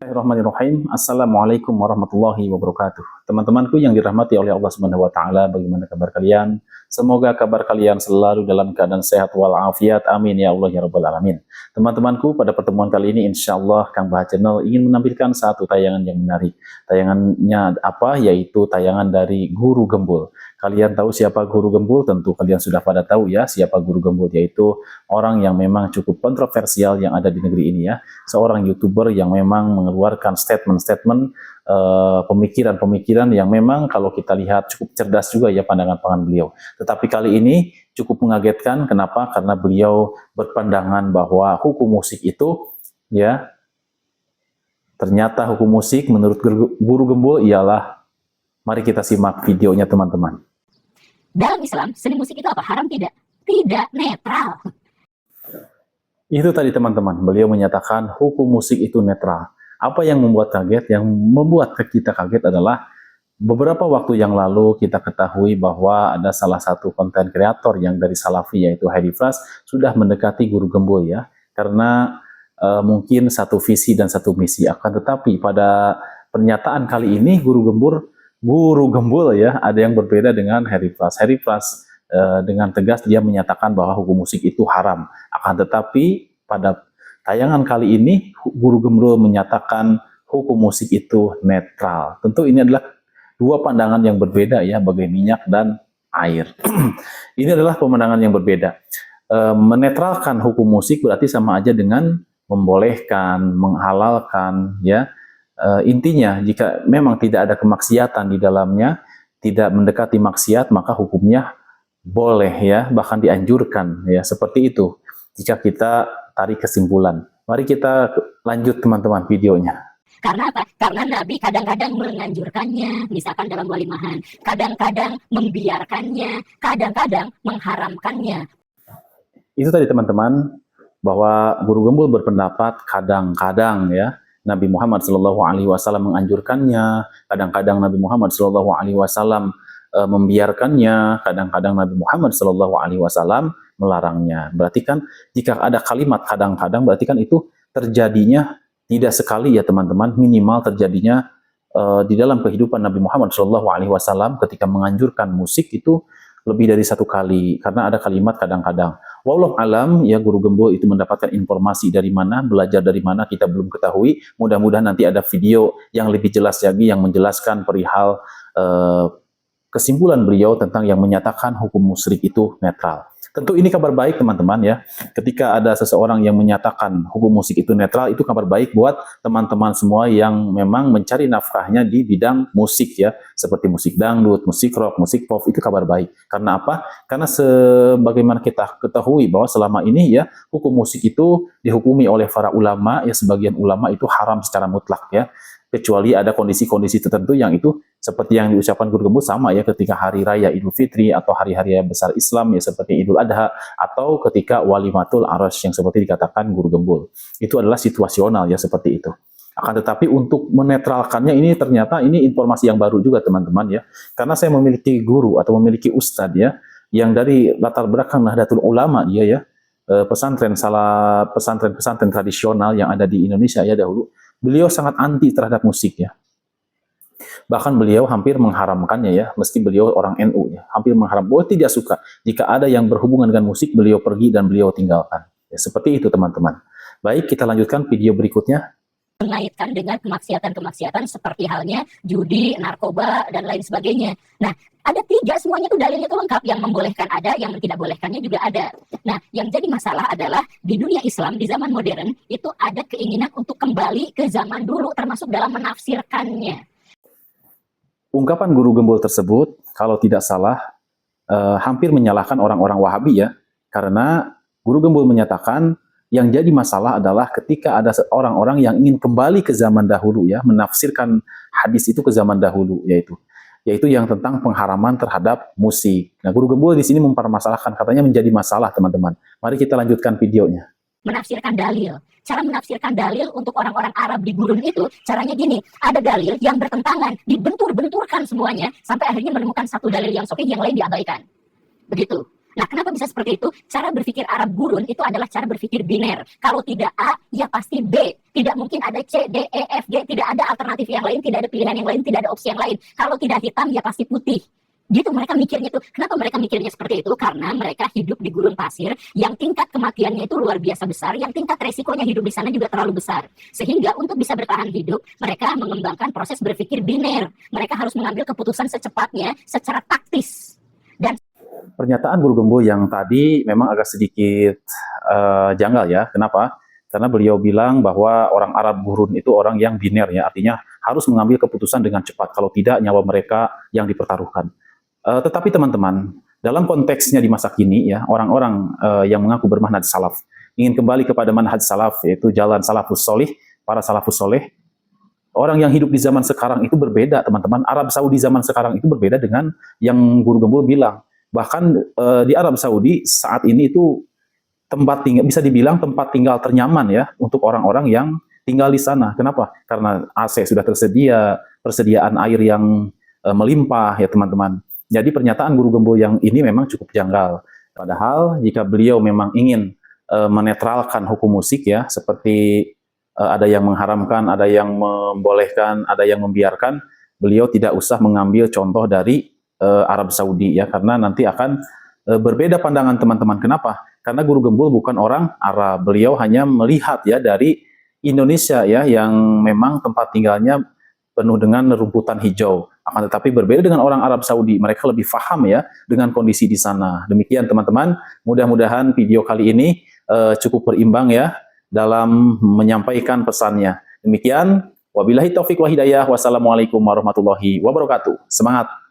Bismillahirrahmanirrahim. Assalamualaikum warahmatullahi wabarakatuh. Teman-temanku yang dirahmati oleh Allah Subhanahu wa taala, bagaimana kabar kalian? Semoga kabar kalian selalu dalam keadaan sehat walafiat. Amin ya Allah ya rabbal alamin. Teman-temanku, pada pertemuan kali ini insyaallah Kang Bah Channel ingin menampilkan satu tayangan yang menarik. Tayangannya apa? Yaitu tayangan dari Guru Gembul. Kalian tahu siapa Guru Gembul? Tentu kalian sudah pada tahu ya siapa Guru Gembul, yaitu orang yang memang cukup kontroversial yang ada di negeri ini ya. Seorang YouTuber yang memang mengeluarkan statement-statement, pemikiran-pemikiran yang memang kalau kita lihat cukup cerdas juga ya pandangan-pandangan beliau. Tetapi kali ini cukup mengagetkan. Kenapa? Karena beliau berpandangan bahwa hukum musik itu ya, ternyata hukum musik menurut Guru Gembul ialah, mari kita simak videonya teman-teman. Dalam Islam, seni musik itu apa? Haram tidak? Tidak, netral. Itu tadi teman-teman, beliau menyatakan hukum musik itu netral. Apa yang membuat kaget? Yang membuat kita kaget adalah beberapa waktu yang lalu kita ketahui bahwa ada salah satu konten kreator yang dari Salafi, yaitu Hedi Fras, sudah mendekati Guru Gembul ya, karena mungkin satu visi dan satu misi. Akan tetapi pada pernyataan kali ini Guru Gembul ya, ada yang berbeda dengan Hedi Fras. Hedi Fras dengan tegas dia menyatakan bahwa hukum musik itu haram. Akan tetapi pada tayangan kali ini Guru Gembul menyatakan hukum musik itu netral. Tentu ini adalah dua pandangan yang berbeda ya, bagai minyak dan air. Ini adalah pemandangan yang berbeda. Menetralkan hukum musik berarti sama aja dengan membolehkan, menghalalkan ya. Intinya jika memang tidak ada kemaksiatan di dalamnya, tidak mendekati maksiat, maka hukumnya boleh ya, bahkan dianjurkan ya, seperti itu. Jika kita tarik kesimpulan, mari kita lanjut teman-teman videonya. Karena apa? Karena Nabi kadang-kadang menganjurkannya, misalkan dalam walimahan, kadang-kadang membiarkannya, kadang-kadang mengharamkannya. Itu tadi teman-teman, bahwa Guru Gembul berpendapat kadang-kadang ya Nabi Muhammad SAW menganjurkannya, kadang-kadang Nabi Muhammad SAW membiarkannya, kadang-kadang Nabi Muhammad SAW melarangnya. Berarti kan jika ada kalimat kadang-kadang, berarti kan itu terjadinya tidak sekali ya teman-teman, minimal terjadinya di dalam kehidupan Nabi Muhammad SAW ketika menganjurkan musik itu lebih dari satu kali, karena ada kalimat kadang-kadang. Wallahu alam ya, Guru Gembul itu mendapatkan informasi dari mana, belajar dari mana, kita belum ketahui. Mudah-mudahan nanti ada video yang lebih jelas lagi yang menjelaskan perihal kesimpulan beliau tentang yang menyatakan hukum musyrik itu netral. Tentu ini kabar baik teman-teman ya. Ketika ada seseorang yang menyatakan hukum musik itu netral, itu kabar baik buat teman-teman semua yang memang mencari nafkahnya di bidang musik ya. Seperti musik dangdut, musik rock, musik pop, itu kabar baik. Karena apa? Karena sebagaimana kita ketahui bahwa selama ini ya, hukum musik itu dihukumi oleh para ulama ya, sebagian ulama itu haram secara mutlak ya. Kecuali ada kondisi-kondisi tertentu yang itu seperti yang diucapkan Guru Gembul sama ya, ketika hari raya Idul Fitri atau hari-hari besar Islam ya, seperti Idul Adha, atau ketika Walimatul Arasy yang seperti dikatakan Guru Gembul. Itu adalah situasional ya, seperti itu. Akan tetapi untuk menetralkannya ini ternyata ini informasi yang baru juga teman-teman ya. Karena saya memiliki guru atau memiliki ustadz ya, yang dari latar belakang Nahdlatul Ulama dia ya, pesantren tradisional yang ada di Indonesia ya dahulu. Beliau sangat anti terhadap musik ya. Bahkan beliau hampir mengharamkannya ya, meski beliau orang NU ya, hampir mengharam. Beliau tidak suka jika ada yang berhubungan dengan musik, beliau pergi dan beliau tinggalkan. Ya, seperti itu teman-teman. Baik, kita lanjutkan video berikutnya. Mengaitkan dengan kemaksiatan-kemaksiatan seperti halnya judi, narkoba, dan lain sebagainya. Nah, ada tiga, semuanya itu dalilnya itu lengkap. Yang membolehkan ada, yang tidak bolehkannya juga ada. Nah, yang jadi masalah adalah di dunia Islam, di zaman modern, itu ada keinginan untuk kembali ke zaman dulu, termasuk dalam menafsirkannya. Ungkapan Guru Gembul tersebut, kalau tidak salah, hampir menyalahkan orang-orang Wahabi ya. Karena Guru Gembul menyatakan, yang jadi masalah adalah ketika ada orang-orang yang ingin kembali ke zaman dahulu ya, menafsirkan hadis itu ke zaman dahulu, yaitu yang tentang pengharaman terhadap musik. Nah, Guru Gembul di sini mempermasalahkan, katanya menjadi masalah teman-teman. Mari kita lanjutkan videonya. Menafsirkan dalil. Cara menafsirkan dalil untuk orang-orang Arab di gurun itu, caranya gini, ada dalil yang bertentangan, dibentur-benturkan semuanya, sampai akhirnya menemukan satu dalil yang sahih, yang lain diabaikan. Begitu. Nah, kenapa bisa seperti itu? Cara berpikir Arab gurun itu adalah cara berpikir biner. Kalau tidak A, ya pasti B. Tidak mungkin ada C, D, E, F, G. Tidak ada alternatif yang lain, tidak ada pilihan yang lain, tidak ada opsi yang lain. Kalau tidak hitam, ya pasti putih. Gitu mereka mikirnya tuh. Kenapa mereka mikirnya seperti itu? Karena mereka hidup di gurun pasir yang tingkat kematiannya itu luar biasa besar, yang tingkat resikonya hidup di sana juga terlalu besar. Sehingga untuk bisa bertahan hidup, mereka mengembangkan proses berpikir biner. Mereka harus mengambil keputusan secepatnya, secara taktis. Dan Pernyataan Guru Gembul yang tadi memang agak sedikit janggal ya. Kenapa? Karena beliau bilang bahwa orang Arab gurun itu orang yang biner ya, artinya harus mengambil keputusan dengan cepat. Kalau tidak, nyawa mereka yang dipertaruhkan. Tetapi teman-teman, dalam konteksnya di masa kini ya, orang-orang yang mengaku bermanhaj salaf ingin kembali kepada manhaj salaf, yaitu jalan salafus solih, para salafus soleh. Orang yang hidup di zaman sekarang itu berbeda, teman-teman. Arab Saudi zaman sekarang itu berbeda dengan yang Guru Gembul bilang. Bahkan di Arab Saudi saat ini itu tempat tinggal, bisa dibilang tempat tinggal ternyaman ya untuk orang-orang yang tinggal di sana. Kenapa? Karena AC sudah tersedia, persediaan air yang melimpah ya teman-teman. Jadi pernyataan Guru Gembul yang ini memang cukup janggal. Padahal jika beliau memang ingin menetralkan hukum musik ya, seperti ada yang mengharamkan, ada yang membolehkan, ada yang membiarkan, beliau tidak usah mengambil contoh dari Arab Saudi ya, karena nanti akan berbeda pandangan teman-teman. Kenapa? Karena Guru Gembul bukan orang Arab, beliau hanya melihat ya dari Indonesia ya, yang memang tempat tinggalnya penuh dengan rumputan hijau. Akan tetapi berbeda dengan orang Arab Saudi, mereka lebih paham ya dengan kondisi di sana. Demikian teman-teman, mudah-mudahan video kali ini cukup berimbang ya dalam menyampaikan pesannya. Demikian, wabillahi taufik wa hidayah, wassalamualaikum warahmatullahi wabarakatuh. Semangat!